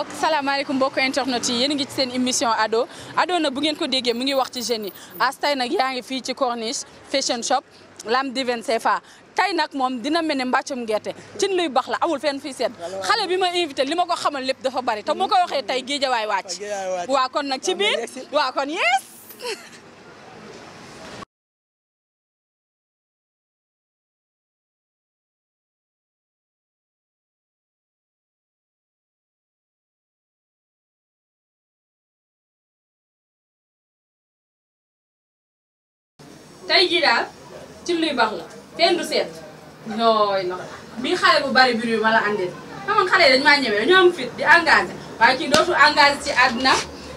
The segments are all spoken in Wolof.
salaamaaleykum mbokk internet yi yéen a ngi ci seen émission ado na bu ngeen ko déggee mu ngi wax ci jeunes yi as tey nag yaa ngi fii ci Corniche fashion shop Lam Divine CFA tey nag moom dina mel ne mbàccum gerte cin luy bax la amul fenn fii seet xale bi ma invité li ma ko xamal lépp dafa bari te moo ko waxee tey géejawaay wàcc waa kon nag ci biir waa kon yes tey jii daal ci luy baax la fenn du seet ñooy na bii xale bu bari biir bi ma la andil xam nga xale yi dañu maa ñëwee dañoo am fit di engagé waaye kii dootu engagé ci àddina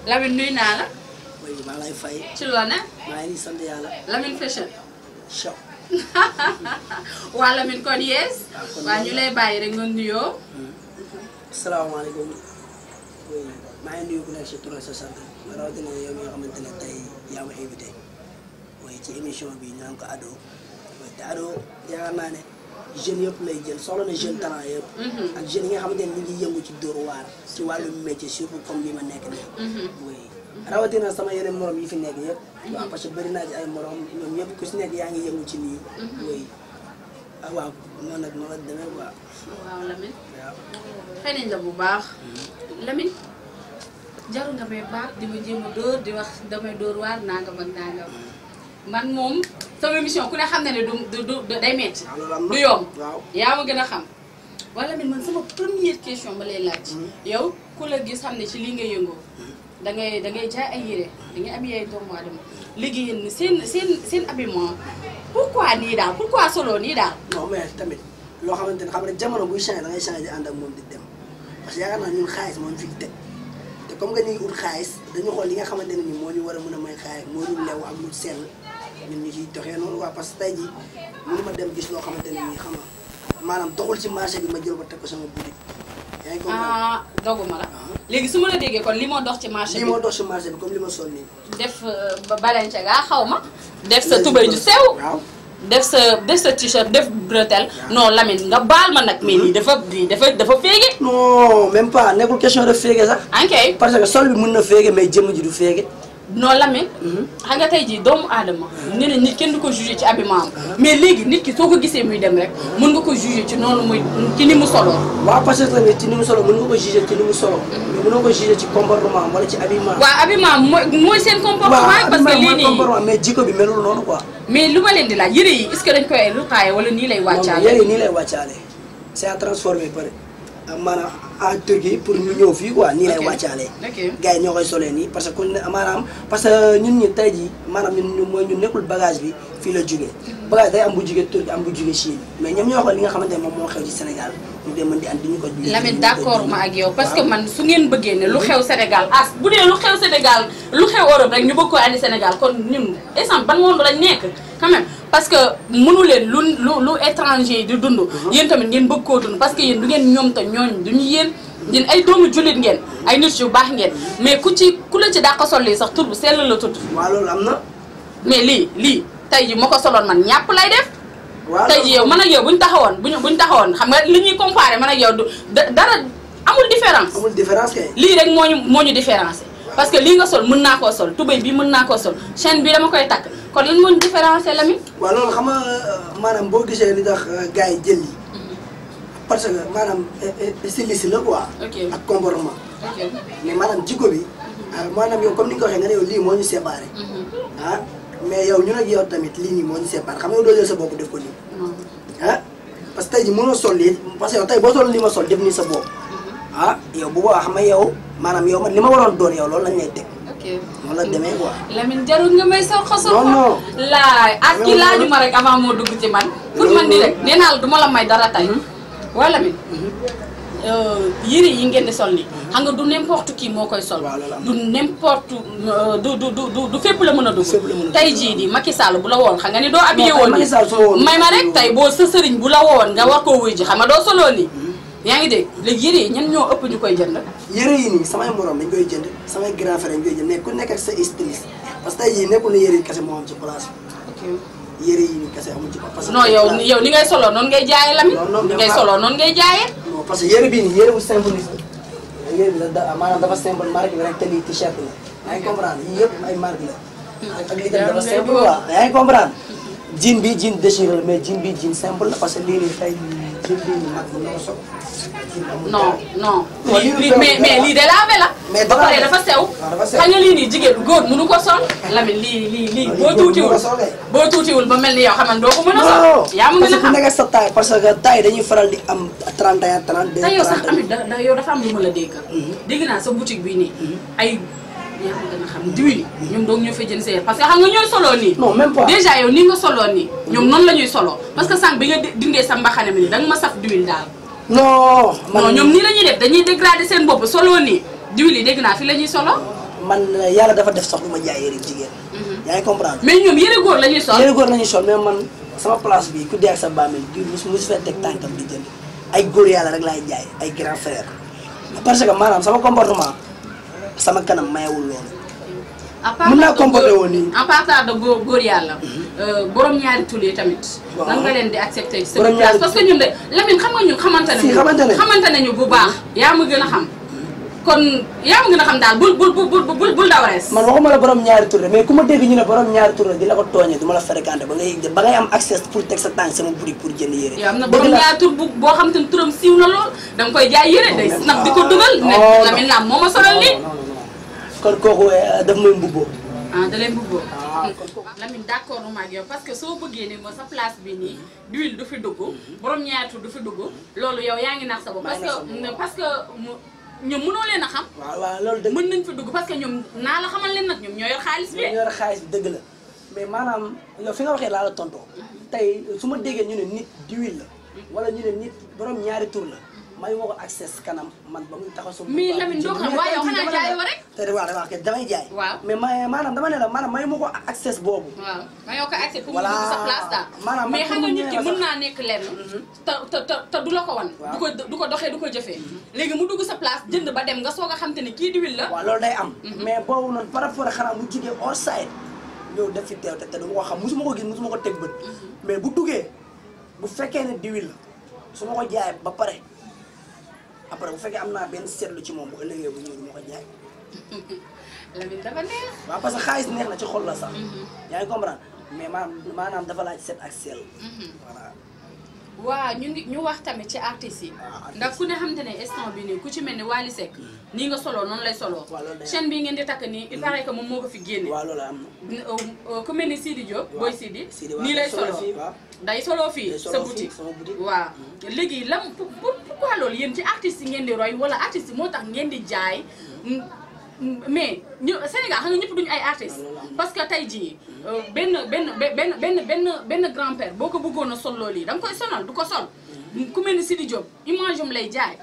Lamine nuyu naa la. oui maa lay fay. ci loo ne. maa ngi sant yàlla. Lamine fashion shop. waa Lamine kon yees. waa ñu lay bàyyi rek nga nuyoo. asalaamaaleykum. oui maa ngi nuyu ku nekk si tur sa sant rawatina yow mi nga xamante ne tey yaa ma invité. mooy ci émission bi ñu naan ko ado te ado yaakaar naa ne jeunes yëpp lay jël soxla na jeune talent yëpp ak jeunes yi nga xamante ne ñu ngi yëngu ci dóor waar ci wàllu métier surtout comme li ma nekk nii oui rawatina sama yeneen morom yi fi nekk yëpp waaw parce que bëri naa ci ay morom ñoom ñëpp ku si nekk yaa ngi yëngu ci nii oui ah waaw noonu nag noonu la demee quoi waaw Lamine waaw xëy nañ la bu baax Lamine jaru nga may baax di ma jéem a dóor di wax damay dóor waar nangam ak nangam man moom sama émission ku ne xam na ne du day metti du yomb yaa ma gën a xam wala man sama première question ba lay laaj yow ku la gis xam ne ci lii nga yëngoo dangay jaay ay yére dangay am yaay doomu aadama léegi yéen seen habillement pourquoi nii daal pourquoi solo nii daal non mais tamit loo xamante ne xam ne jamono buy changé da ngay changé ànd ak moom di dem parce que yaakaar naa ñun xaalis moo ñu fi teg te comme que ñu ngi ut xaalis dañu xool li nga xamante ne ni moo ñu war a mën a may xaalis moo ñu lew ak lu sell ñun ñu ciy doxee noonu waa parce que tey jii mënu ma dem gis loo xamante ne nii xam nga maanaam doxul ci marché bi ma jël ko teg ko sama boutique. yaa ngi comprendre doguma la. léegi su ma la déggee kon li moo dox ci marché bi li moo dox ci marché bi comme li ma sol nii. def balanca gaa xaw ma. def sa tubay ju sew. waaw def sa t-shirt def bretelle. non Lamine nga baal ma nag mais lii dafa féege. non même pas nekkul question de féege sax. ok parce que sol bi mën na féege mais jëmm ji du féege. non Lamine. xam nga tey jii doomu aadama. nee na nit kenn du ko jugé ci habillement mais léegi nit ki soo ko gisee muy dem rek mën nga ko jugé ci noonu muy ci ni mu solo. waaw parce que tamit ci ni mu solo mën nga ko jugé ci ni mu solo. mais mënoo ko jugé ci comportement wala ci habillement. waaw habillement mooy seen comportement. parce que lii nii comportement mais jikko bi melul noonu quoi. mais lu ma leen di laaj yëre yi est-ce que dañ koy retaillé wala nii lay wàccaale. yëre yi nii lay wàccaale c'est à transformer pare maanaam en Turquie pour ñu ñëw fii quoi nii lay wàccaale. gars yi ñoo koy solee nii parce que ku ne maanaam parce que ñun ñi tey jii maanaam ñun mooy ñu nekkul bagage bi fii la jógee bagage day am bu jógee Turquie am bu jógee Chine mais ñoom ñoo xool li nga xamante ne moom moo xew ci Sénégal ñu dee mën di andi ñu ko. Lamine d'accord ma ak yow parce que man su ngeen bëggee ne lu xew Sénégal bu dee lu xew Sénégal lu xew Europe rek ñu bëgg ko andi Sénégal kon ñun exemple ban monde lañ nekk quand même parce que mënu leen lu étranger yi di dund yéen tamit ngeen bëgg koo dund parce que yéen du ngeen ñoom te ñooñ duñu yéen ay doomu jullit ngeen ay nit yu baax ngeen mais ku la ci dàq sol lii sax tur bu sell la tudd. waaw loolu am na. mais lii tey ji ma ko soloon man ñàpp lay def. waaw tey ji yow man ak yow buñ taxawoon xam nga li ñuy comparé man ak yow dara amul différence. amul différence kay. lii rek moo ñu différencé parce que lii nga sol mën naa koo sol tubéy bi mën naa koo sol chaîne bi dama koy takk kon lan moo ñu différencé Lamine. waaw loolu xam nga maanaam boo gisee li tax gars yi jël yi parce que maanaam styliste la quoi. ak comportement. mais maanaam jikko bi. maanaam yow comme ni nga ko waxee nga ne yow lii moo ñu séparé. ah mais yow ñun ak yow tamit lii nii moo ñu séparé xam nga yow doo jël sa bopp def ko nii. ah parce que tey jii mënoo sol lii parce que yow tey boo sol li ma sol def nii sa bopp. ah yow bu boobaa xam nga yow maanaam yow man li ma waroon doon yow loolu lañ lay teg. noonu la demee quoi. Lamine jarul nga may soxla soxla. non laay ak ki laaju ma rek avant moo dugg ci man. pour man di rek nee naa la du ma la may dara tey. wala Lamine yére yi ngeen di sol nii xam nga du n'importe qui moo koy sol. du n'importe du fépp la mën a dugg. tey jii di Macky Sall bu la woon xam nga ni doo habillé woon nii may ma rek tey boo sa sëriñ bu la woon nga war koo wuy ji xam nga doo soloo nii. yaa ngi dégg léegi yére yi ñan ñoo ëpp ñu koy jënd. yére yi nii samay morom dañ koy jënd samay grand frère dañ koy jënd mais ku nekk ak sa styliste parce que tey jii nekkul ne yére yi kese moo am ci place bi. yére yi nii kese amul ci parce que non yow ni ngay soloo noonu ngay jaayee Lamine. ni ngay soloo noonu ngay jaayee. non parce que yére bii nii yére bu simple yére bi maanaam dafa simple marque bi rek te lii t-shirt la yaa ngi comprendre yii yëpp ay marque la ak lii tamit dafa simple waaw yaa ngi comprendre jean bi jean déchiré la mais jean bi jean simple la parce que lii nii tey jean bii nii mag mën na ko sol non mais lii de laabe la mais ba pare dafa sew xam nga lii nii jigéen góor mënu ko sol Lamine lii boo tuutiwul ba mel ni yow xam nga doo ko mën a sol yaa mu gën a xam nekk sa taille parce que taille dañuy faral di am 31 32 te yow sax amit yow dafa am lu ma la dégg naa sa boutique bi nii ay yaa ma gën a xam diwil yi ñoom doog ñoo fa jën seer parce que xam nga ñooy soloo nii non même pas déjà yow ni nga soloo nii ñoom noonu la ñuy soloo parce que sànq bi nga dindee sa mbaxane mi ni danga ma saf diwil daal non ñoom nii la ñuy def dañuy dégrader seen bopp soloo nii diwil yi dégg naa fi la ñuy solo man yàlla dafa def sax du ma jaay yére jigéen yaa ngi comprendre mais ñoom yére góor la ñuy sol yére góor la ñuy sol mais man sama place bi ku dee ak sa bàmmeel diw musu fee teg tànkam di jënd ay góor yàlla rek laay jaay ay grand frère parce que maanaam sama comportement sama kanam mayewul loolu mën naa comporté woon nii en partant de góor yàlla borom ñaari tul yi tamit nan nga leen di accepté ci seen place parce que ñun de Lamine xam nga ñun xamante nañu bu baax yaa ma gën a xam kon yaa ma gën a xam daal bul daw rees man waxuma la borom ñaari tur mais ku ma dégg ñu ne borom ñaari tur di la ko tooñee du ma la fréquenté ba ngay am accès pour teg sa tànk sama boutique pour jënd yére yow am na borom ñaari tur boo xam te ne turam siiw na lool danga koy jaay yére day snap di ko dugal ne Lamine Lam moo ma solal lii kon kooku daf may mbubboo da leen mbubboo Lamine d'accord ma ak yow parce que soo bëggee ni moo sa place bi nii d'huile du fi dugg borom ñaari tur du fi dugg loolu yow yaa ngi nax sa bopp parce que ñoom mënoo leen a xam waaw loolu dëgg mën nañ fi dugg parce que ñoom naa la xamal leen nag ñoom ñoo yor xaalis bi ñoo yor xaalis bi dëgg la mais maanaam yow fi nga waxee laa la tontoo tey su ma déggee ñu ne nit d'huile la wala ñu ne nit borom ñaari tur la may moo ko accès kanam man ba muy taxaw sama mais Lamine doo xam waaye yow xanaa jaayoo rek te waaw dama wax damay jaay waaw mais maanaam dama ne la maanaam may moo ko accès boobu waaw mayoo ko accès pour mu dugg sa place daal maanaam mais xam nga nit ki mën naa nekk lenn te du la ko wan du ko doxee du ko jëfee léegi mu dugg sa place jënd ba dem nga soog a xam te ne kii d'huile la waaw loolu day am mais boobu noonu par rapport ak xanaa mu jigee hors side ñëw def fi teew te du ma ko xam musuma ko gis musuma ko teg bët mais bu duggee bu fekkee ne d'huile la su ma ko jaayee ba pare après bu fekkee am naa benn seetlu ci moom bu ëllëgee bu ñëw du ma ko jaay Lamine dafa neex waaw parce que xaalis neex na ci xol la sax yaa ngi comprendre mais maanaam dafa laaj set ak sell voilà waaw ñu wax tamit ci artistes yi ndax ku ne xam te ne instant bi nii ku ci mel ni Wally Seck nii nga soloo noonu lay soloo chaîne bii ngeen di takk nii il paraît que moom moo ko fi génne waaw loolu am na ku mel ni Sidi Diop Boy Sidi nii lay soloo day soloo fii sa boutique waaw léegi lan pourquoi loolu yéen ci artistes yi ngeen di roy wala artistes yi moo tax ngeen di jaay mais Sénégal xam nga ñëpp duñu ay artistes parce que tey jii benn grand-père boo ko bëggoon a sol loolu yi da nga koy sonal du ko sol ku mel ni Sidi Diop image am lay jaay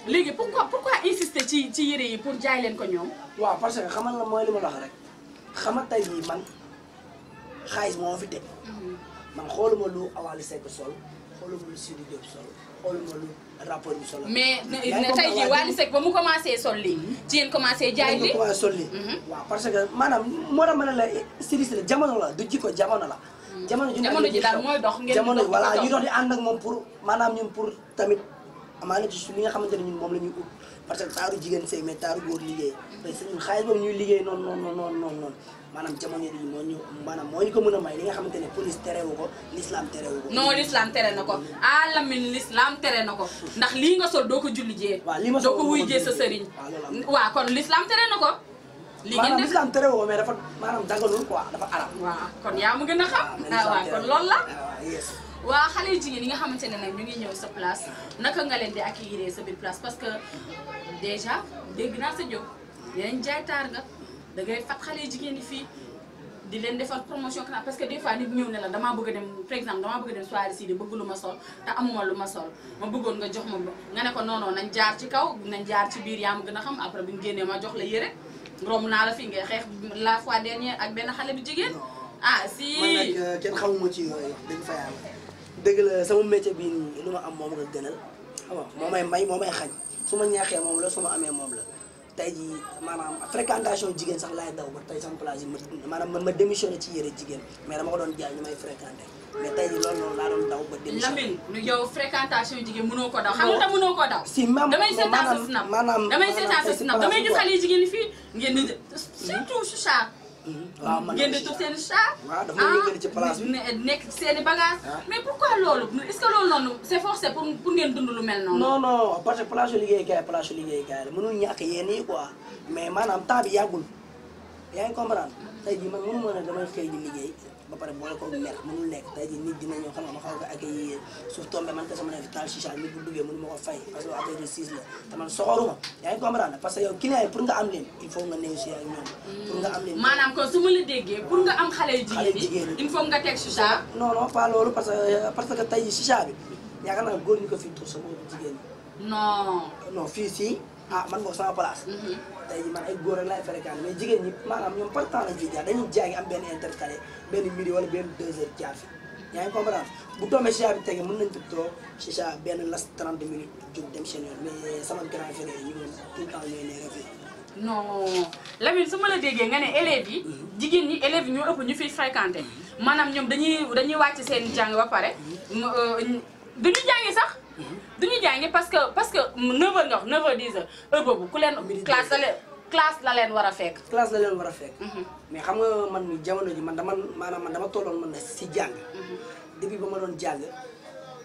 léegi pourquoi insister ci yére yi pour jaay leen ko ñoom waaw parce que xamal la mooy li ma la wax rek xamal tey jii man xaalis moo fi teg man xooluma lu Wally Seck sol xooluma lu Sidi Diop sol xooluma lu rapport bi sol mais tey jii Wally Seck ba mu commencé sol lii ci yéen commencé jaay lii commencé sol lii waaw parce que maanaam moo tax ma ne la styliste la jamono la du jikko jamono la jamono ji daal mooy dox ngeen jamono voilà ñu dox di ànd ak moom pour maanaam ñun pour tamit amaana ci li nga xamante ne ñun moom la ñuy ut parce que taaru jigéen sëy mais taaru góor liggéey parce que ñun xaalis boobu ñuy liggéey noonu maanaam jamono yi moo ñu maanaam moo ñu ko mën a may li nga xamante ne police terewu ko l'islam terewu ko non l'islam tere na ko Lamine l'islam tere na ko ndax lii nga sol doo ko julli jee waaw lii ma sol doo ko wuy jee sa sëriñ waaw kon l'islam tere na ko lii ngeen def l'islam terewu ko mais dafa maanaam daganul quoi dafa arab waaw kon yaa ma gën a xam waaw kon loolu la yes waa xale yu jigéen yi nga xamante ne nag ñu ngi ñëw sa place naka nga leen di accueillir sa biir place parce que déjà dégg naa sa jóg yeneen jaay taar nga da ngay fat xale yu jigéen yi fii di leen defal promotion parce que des fois nit ñëw ne la damaa bëgg a dem par exemple damaa bëgg a dem soirée si di bëgg lu ma sol te amuma lu ma sol ma bëggoon nga jox ma nga ne ko non non nañ jaar ci kaw nañ jaar ci biir yaa ma gën a xam après bu ñu génnee ma jox la yére romb naa la fii ngay xeex la fois dernière ak benn xale bu jigéen si man nag kenn xamuma ci yooyu dëgg fa yàlla dëgg la sama métier bii nii lu ma am moom nga gënal xam nga moo may may moo may xañ su ma ñaaxee moom la su ma amee moom la tey jii maanaam fréquentation jigéen sax laay daw ba tey sama place yi maanaam man ma démissionné ci yére jigéen mais dama ko doon jaay ñu may fréquenté mais tey jii loolu noonu laa doon daw ba démissionné. Lamine yow fréquentation jigéen mënoo ko daw xam nga mënoo ko daw. si même damay seetaan sa snap damay seetaan sa snap damay gis xale jigéen ñi fii ngeen di surtout su chat. waaw man ngeen di tuuf seen chat. waaw dafa yëkkati ci place bi nekk ci seen i bagage mais pourquoi loolu est-ce que loolu noonu c'est forcé pour ngeen dund lu mel noonu. non non parce que place su liggéeykaay la mënul ñàkk yéen yi quoi mais maanaam temps bi yàggul yaa ngi comprendre tey jii man mënu ma ne damay xëy di liggéey ba pare boole ko mer mënul nekk tey jii nit dina ñëw xam nga ma xaw ko accueillir suuf tombé man kese ma ne fi taal chicha nit bu duggee mënu ma ko fay parce que affaire de 6 la te man soxoruma yaa ngi comprendre parce que yow client yi pour nga am leen il faut nga négocier ak ñoom pour nga am leen maanaam kon su ma la déggee pour nga am xale jigéen yi il faut nga teg chicha. non non pas loolu parce que tey jii chicha bi yaakaar naa góor ñu ko fi tur sa boobu jigéen ñi non fii si man boog sama place tey jii man ay góor rek laay fréquenté mais jigéen ñi maanaam ñoom par temps lañ fiy jaar dañuy jaay am benn intercalé benn midi wala benn 2 heures jaar fi yaa ngi comprendre bu tombé chicha bi tege mën nañ fi toog chicha benn las 30 minutes jóg dem seen yoon mais sama grand frère yi ñu tout le temps ñooy nekk fii. non Lamine su ma la déggee nga ne élèves yi jigéen ñi élèves yi ñoo ëpp ñu fiy fréquenté maanaam ñoom dañuy wàcc seen jàng ba pare duñu jàngi sax. duñu jàngi parce que 9h nga wax 9h 10h heure boobu ku leen classe la leen war a fekk. classe la leen war a fekk. mais xam nga man mi jamono ji man dama tolloon man na si jàng. depuis ba ma doon jàng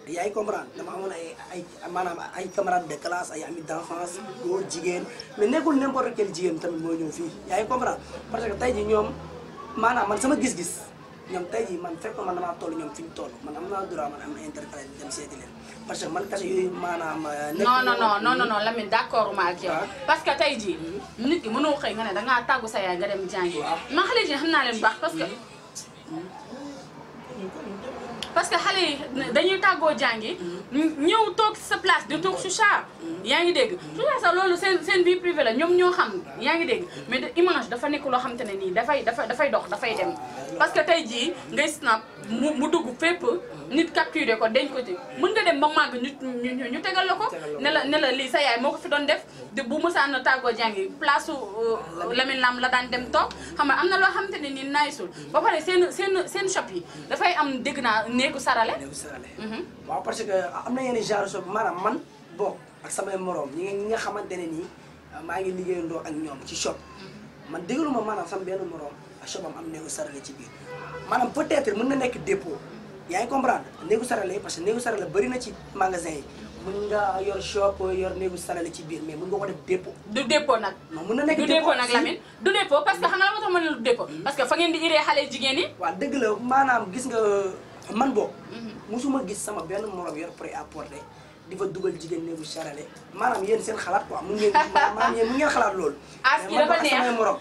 yaa ngi comprendre dama amoon maanaam ay camarades de classe ay amis d'enfance góor jigéen mais nekkul n'importe quel jigéen tamit moo ñëw fii yaa ngi comprendre parce que tey ji ñoom maanaam man sama gis-gis ñoom tey ji man fekkoon man damaa toll ñoom fi ñu toll man am naa droit man am na intercalé dem seeti leen parce que man kese yooyu maanaam. non Lamine d'accord ma ak yow. parce que tey jii nit ki mënoo xëy nga ne dangaa tàggu sa yaay nga dem jàngi. man xale yi xam naa leen baax parce que xale yi dañuy tàggoo jàngi ñëw toog sa place di toog chicha yaa ngi dégg tout ça sax loolu seen vie privée la ñoom ñoo xam yaa ngi dégg mais image dafa nekk loo xamante ne nii dafay dox dafay dem parce que tey jii ngay snap mu dugg fépp nit capturé ko denc ko ci mën nga dem ba màgg ñu tegal la ko ne la lii sa yaay moo ko fi doon def bu mësaan tàggoo jàngi place su Lamine Lam la daan dem toog xam nga am na loo xamante ne nii naaysul ba pare seen shop yi dafay am dégg naa néegu sarale. waaw parce que am na yenn genre shop maanaam man bokk ak samay morom ñi nga xamante ne nii maa ngi liggéeyandoo ak ñoom ci shop man déglu ma maanaam sama benn morom ak shop am néegu sarale ci biir maanaam peut-être mën na nekk dépôt yaa ngi comprendre néegu sarale parce que néegu sarale bëri na ci magasin yi mën nga yor shop yor néegu sarale ci biir mais mën nga ko def dépôt. du dépôt nag. non mën na nekk du dépôt nag Lamine du dépôt parce que xam nga la moo tax ma ne du dépôt. parce que fa ngeen di iree xale jigéen yi. waaw dëgg la maanaam gis nga man boobu. musuma gis sama benn morom yor prêt-à-porter di fa dugal jigéen néegu sarale maanaam yéen seen xalaat quoi mun ngeen maanaam yéen mun ngeen xalaat loolu. as ki dafa neex samay morom.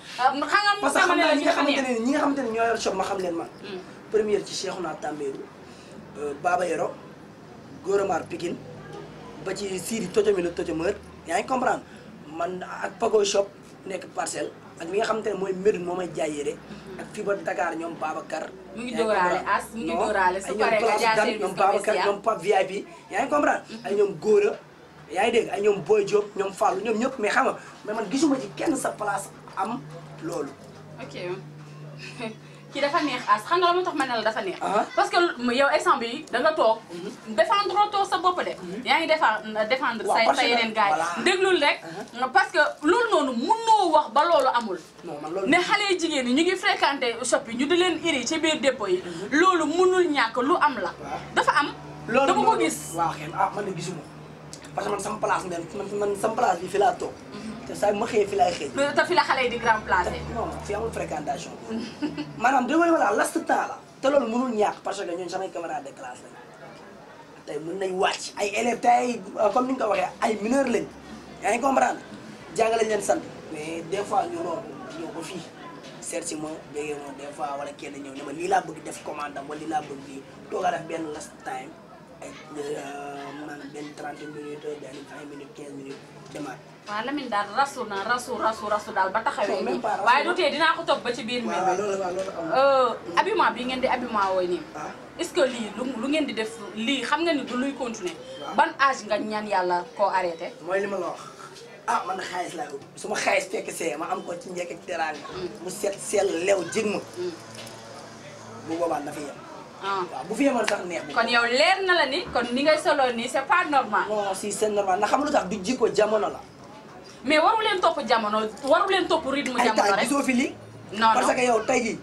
parce que xam nga ñi nga xamante ne ñoo yor shop ma xam leen man. première ci Cheikhouna Tambédou Baba Yoro Goromar Pikine ba ci Sidi Totomino Totomeur yaa ngi comprendre man ak Pago shop nekk Parcelles ak li nga xamante ne mooy Médoune moo may jaay yére ak fii ba Dakar ñoom Babacar. mu ngi dóoraale as mu ngi dóoraale su paree nga jaay service ñoom Babacar ñoom Pape VIP yaa ngi comprendre ay ñoom Góora yaa ngi dégg ay ñoom Boy Diop ñoom Fallou ñoom ñëpp mais xam nga mais man gisuma ci kenn sa place am loolu. ok kii dafa neex as xam nga la moo tax ma ne la dafa neex. parce que yow exemple bi da nga toog. défendre toog sa bopp de. yaa ngi défendre sa yeneen gars yi. déglul rek. parce que loolu noonu mënoo wax ba loolu amul. ne xale jigéen ñi ñu ngi fréquenté shop yi ñu di leen iri ci biir dépôt yi. loolu mënul ñàkk lu am la. dafa am. loolu dama ko gis. waaw xëy na man de gisuma parce que man sama place man sama place bi fi laa toog. te saa ma xëyee fi laay xëy. te fi la xale yi di grand placé. non fi amul fréquentation maanaam dégg nga wala last temps la te loolu mënul ñàkk parce que ñun samay camarades de classe lañ tey mën nañ wàcc ay élèves tey comme ni nga ko waxee ay mineurs lañ yaa ngi comprendre jàngale leen sant mais des fois ñu roor ñëw ko fii seet si ma béggee moom des fois wala kenn ñëw ne ma lii laa bëgg def commande am wala lii laa bëgg lii toog a def benn last time ay maanaam benn 30 minutes benn 20 minutes 15 minutes demaat. waaw Lamine daal rasu daal ba taxawee nii waaye du tee dinaa ko topp ba ci biir mbir mi. habillement bi ngeen di habillement wooy nii. est-ce que lii lu ngeen di def lii xam nga ni du luy continuer. ban âge nga ñaan yàlla koo arrêté. mooy li ma la wax ah man na xaalis laa ut su ma xaalis fekk see ma am ko ci njëkk ak teraanga mu set sell lew jig ma bu boobaa na fi yem waaw bu fi yemoon sax neex kon yow leer na la ni kon ni ngay solo nii c'est pas normal. non si c'est normal na xam lu tax du jikko jamono la mais waru leen topp jamono waru leen topp rythme jamono ay rek. gisoo fi lii non parce que yow tey jii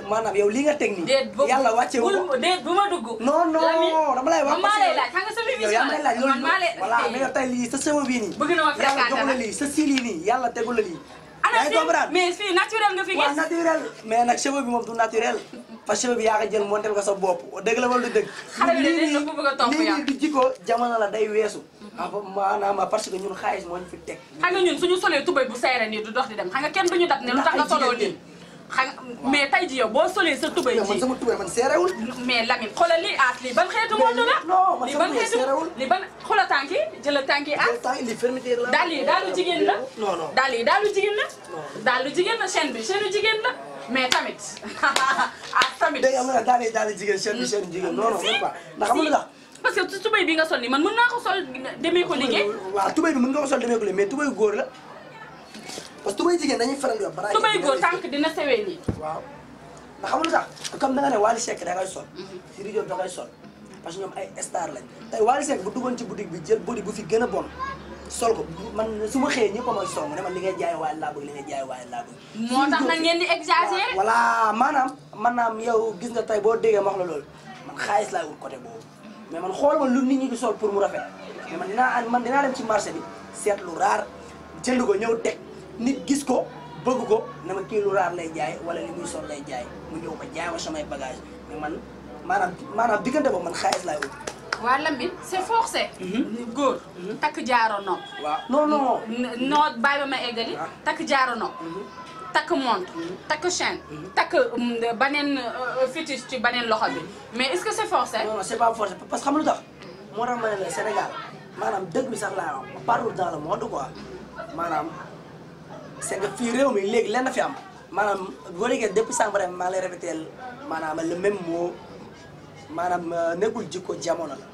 maanaam yow li nga teg nii yàlla wàcce wu ko déet bu ma dugg. non non dama lay wax maa lay laaj xam nga sama yow yaa may laaj loolu maa lay voilà mais yow tey lii sa sëwa bii nii bëgg na ma yàlla fréquenté jox la lii sa sili nii yàlla tegul la lii ana fii mais fii naturel nga fi waaw gis. naturel mais nag cheveux bi moom du naturel parce que cheveux bi yaa ko jël montel ko sa bopp dëgg la wala du dëgg xale bi dañ la ko bëgg a topp yow lii di jikko jamono la day weesu maanaam parce que ñun xaalis moo ñu fi teg xam nga ñun suñu solee tubay bu sayre nii du dox di dem xam nga kenn duñu dab ne lu tax nga soloo nii xam mais tey ji yow boo solee sa tubay man ji sama tubay man seerewul mais Lamine xoolal lii aas lii ban xeetu monde la non man lii sama ban tubay xeetu seerewul lii ban xoolal tànk yi jëlal tànk yi aas li fermeture la daal yi daalu jigéen la non non daal yi daalu jigéen la daalu jigéen la chaîne bi chaîne jigéen la mais tamit ah tamit dégg nga daal jigéen chaîne jigéen non non pas ndax xam nga lu tax parce que tubay bi nga sol nii man mën naa ko sol demee ko liggéey waaw tubay bi mën nga ko sol demee ko liggéey mais tubay góor la parce que tubay jigéen dañuy faral di wax bara tubay góor tànk dina sewee nii waaw ndax xam nga lu tax comme da nga ne Wally Seck da ngay sol Sidy Diop da ngay sol parce que ñoom ay star lañ tey Wally Seck bu duggoon ci boutique bi jël body bu fi gën a bon sol ko man su ma xëyee ñëpp a may song ne man li ngay jaay Wally laa bëgg li ngay jaay Wally laa bëgg moo tax nag ngeen di exagérer voilà maanaam yow gis nga tey boo déggee ma wax la loolu man xaalis laay wut côté boobu mais man xool ma lu nit ñi di sol pour mu rafet mais man dinaa dem ci marché bi seet lu raar jënd ko ñëw teg nit gis ko bëgg ko ne ma kii lu raar lay jaay wala li muy sol lay jaay mu ñëw ko jaay ma samay bagage mais man maanaam diggante boobu man xaalis laay wut waa Lamine c'est forcé. góor takk jaaro nopp. waaw non non. non bàyyi ba ma eggali. takk jaaro nopp. takk montre. takk chaîne. takk baneen fétiche ci baneen loxo bi mais est-ce que c'est forcé. non non c'est pas forcé parce que xam lu tax moo tax ma ne la Sénégal maanaam dëgg bi sax laa wax partout dans le monde quoi maanaam c'est que fii réew mi léegi lenn fi am maanaam boo déggee depuis sànq maa ngi lay répéter maanaam le même mot maanaam nekkul jikko jamono la.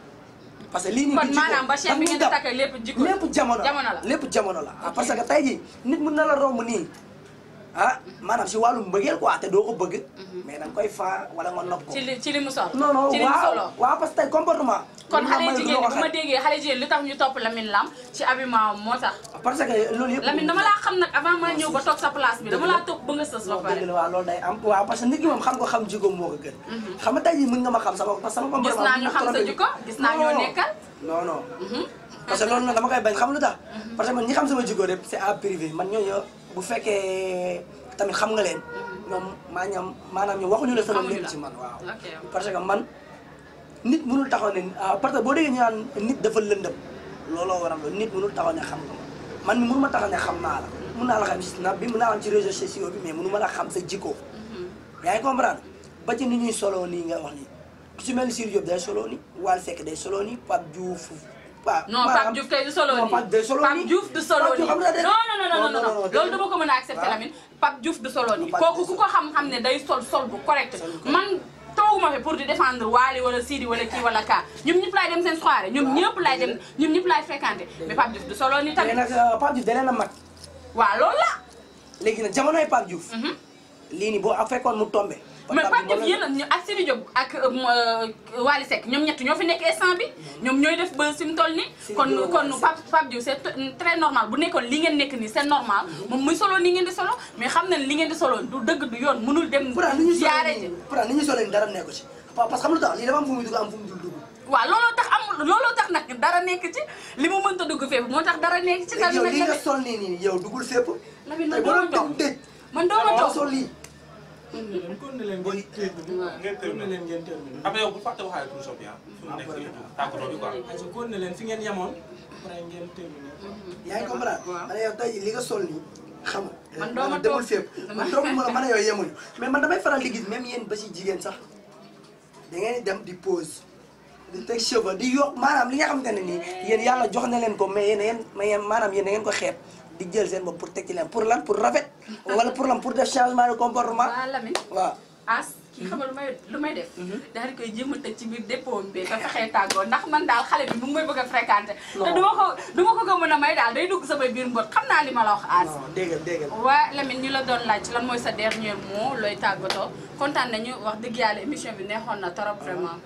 parce que lii nii kon maanaam ba chaîne bi ngeen di takk lépp jikko lépp jamono la lépp jamono la parce que tey jii nit mun na la romb nii ah maanaam si wàllum mbëggeel quoi te doo ko bëgg. mais da nga koy faa wala nga nopp ko. ci li mu sol. non non ci li mu solo waaw parce que tey comportement. kon xale jigéen ñi bu ma déggee xale jigéen li tax ñu topp Lamine Lam ci habillement moo tax. parce que loolu yëpp. Lamine dama laa xam nag avant ma ñëw ba toog sa place bi dama laa toog ba nga sës ba pare. dëgg la waaw loolu day am waaw parce que nit ki moom xam ko xam jikko moo ko gën. xam nga tey jii mën nga ma xam sama parce que sama comportement. gis naa ñu xam sa jikko gis naa ñoo nekkal. non non. parce que loolu nag dama koy bañ xam lu tax. parce que man ñi xam sama jikko rek c'est en privé man ñooñu bu fekkee tamit xam nga leen ñoom maanaam ñoom waxuñu la sama lépp ci man waaw parce que man nit mënul taxaw ne parce que boo déggee ñu naan nit dafa lëndëm looloo waral loolu nit mënul taxaw ne xam nga man mi mënu ma taxaw ne xam naa la mën naa la xam ci snap bi mën naa la ci réseaux sociaux bi mais mënu ma la xam sa jikko yaa ngi comprendre ba ci ni ñuy soloo nii nga wax nii ku ci mel ni Sidy Diop day soloo nii Wally Seck day soloo nii Pape Diouf non Pape Diouf tey du solo nii Pape Diouf du solo nii non loolu dama ko mën a accepter Lamine Pape Diouf du solo nii kooku ku ko xam-xam ne day sol bu correct man tooguma fi pour di défendre Wally wala Sidy wala kii wala kaa ñoom ñëpp laay dem seen soirée ñoom ñëpp laay dem ñoom ñëpp laay fréquenter mais Pape Diouf du solo nii tamit nag Pape Diouf da leen a mag waaw loolu la léegi nag jamonoy Pape Diouf lii nii boo fekkoon mu tombé mais Pape Diouf yéen ak Sidy Diop ak Wally Seck ñoom ñett ñoo fi nekk instant bi ñoom ñooy def ba sim toll ni kon Pape Diouf c'est très normal bu nekkoon li ngeen nekk nii c'est normal moom muy solo ni ngeen di solo mais xam na li ngeen di solo du dëgg du yoon mënul dem ziyaare ji pourtant ni ñu solo dara nekku ci parce que xam lu tax lii dafa am fu muy dugg am fu mu dul dugg waaw looloo tax nag dara nekk ci li mu mënta dugg fépp moo tax dara nekk ci yow li nga sol nii yow duggul fépp Lamine man dooma toog man dooma toog sol lii kon ne leen ngeen terminé après yow bu fàtte waxaale tout soppi fu mu nekk tàggatoo bi quoi. parce que kon ne leen fi ngeen yemoon après ngeen terminé. yaa ngi comprendre ma ne yow tey li nga sol nii xam nga man dooma demul fépp man toog ma ne yow yemuñu mais man damay faral di gis même yéen ba si jigéen sax da ngeen dem di pose di teg cheveux di yokk maanaam li nga xamante ne nii yéen yàlla jox na leen ko mais yéen maanaam yéen da ngeen ko xeeb di jël seen bopp pour teg ci leen pour lan pour rafet wala pour lan pour def changement de comportement waaw Lamine waaw as kii xam nga lu may def daal di koy jéem a tëj ci biir dépôt bi te fexee tàggoo ndax man daal xale bi mu ngi may bëgg a fréquenté te du ma ko mën a may daal day dugg samay biir mbot xam naa li ma la wax aas déggal waa Lamine ñu la doon laaj lan mooy sa dernier mot looy tàggatoo kontaan nañu wax dëgg yàlla émission bi neexoon na trop vraiment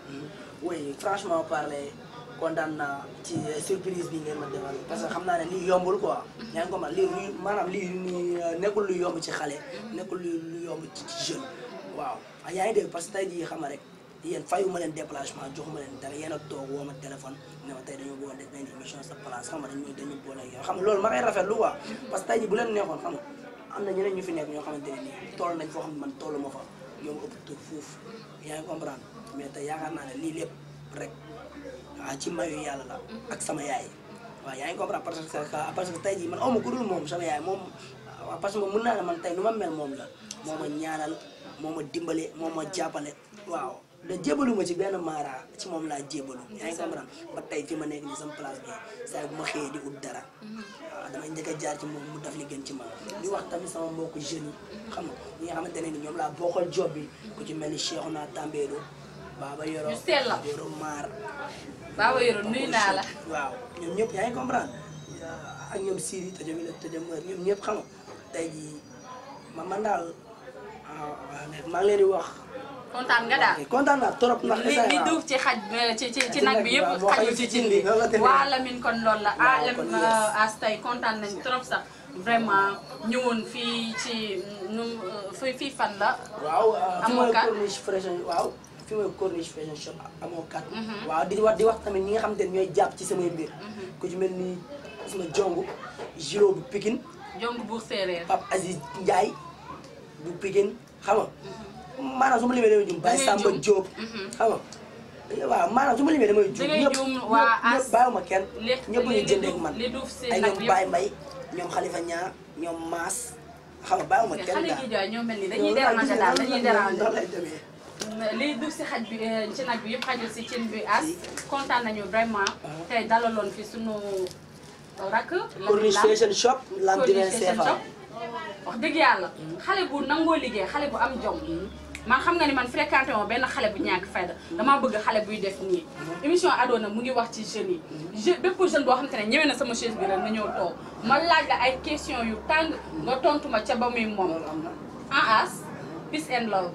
oui franchement parler kontaan naa ci surprise bi ngeen ma defal parce que xam naa ne lii yombul quoi yaa ngi ko lii maanaam lii nii nekkul lu yomb ci xale nekkul lu yomb ci jeune waaw yaa ngi dégg parce que tey jii xam nga rek yéen fayuma leen déplacement joxuma leen dara yéen a toog woo ma téléphone ne ma tey dañoo bëgg a def benn émission sa place xam nga dañu boole ak yow xam nga loolu ma koy rafetlu quoi parce que tey jii bu leen neexoon xam nga am na ñeneen ñu fi nekk ñoo xamante ne nii toll nañ foo xam ne man tollu ma fa ñoom ëpp tur fuuf yaa ngi comprendre mais tey yaakaar naa ne lii lépp rek waaw ci mayu yàlla la ak sama yaay waaw yaa ngi comprendre parce que tey jii man awma ku dul moom sama yaay moom parce que moom mën naa ne man tey nu ma mel moom la moo ma ñaanal moo ma dimbale moo ma jàppale waaw da jébalu ma ci benn maara ci moom laa jébalu yaa ngi comprendre ba tey fi ma nekk nii sama place bi saa bu ma xëyee di ut dara waaw damay njëkk a jaar ci moom mu def li gën ci man di wax tamit sama mbokku jeunes yi xam nga ñi nga xamante ne ni ñoom laa bokkal job bi ku ci mel ni Cheikhouna Tambédou Baba Yoro Yoro Maar Baba Yoro nuyu naa la waaw ñoom ñëpp yaa ngi comprendre ak ñoom Siri tëjamër ñoom ñëpp xam nga tey jii man daal maa ngi leen di wax kontaan nga daal kontaan naa trop ndax li duuf ci xaj ci nag bi yëpp xajul ci cin bi waa Lamine kon loolu la Lamine as tey kontaan nañ trop sax vraiment ñëwoon fii ci fii fan la waaw amoo kat corniche fashion waaw fi mooy corniche fashion shop amoo kat waaw di wax tamit ñi nga xamante ne ñooy jàpp ci samay mbir ku ci mel ni sama jong Giro bu Pikine jong bu séeréer Pape Aziz Ndiaye bu Pikine xam nga maanaam su ma limee damay jum Baye Samba Diop xam nga waaw maanaam su ma limee damay jum ñëpp bàyyiwuma kenn ñëpp ñu jëndee ak man ay ñoom Baye Mbaye ñoom Khalifa Niang ñoom Maas xam nga bàyyiwuma kenn daal xale yi ñoo mel ni dañuy déranger daal dañuy déranger lii duuf si xaj bi ci nag bi yëpp xajul si cin bi as kontaan nañu vraiment tey dalaloon fi sunu rakk corniche fashion shop lam dinen CFA wax dëgg yàlla xale bu nangoo liggéey xale bu am jom man xam nga ni man fréquenté moo benn xale bu ñàkk fayda damaa bëgg xale buy def nii émission Ado nag mu ngi wax ci jeunes yi bépp jeune boo xam te ne ñëwee na sama chaise bi rek na ñëw toog ma laaj la ay question yu tàng nga tontu ma ca ba muy moom en as peace and love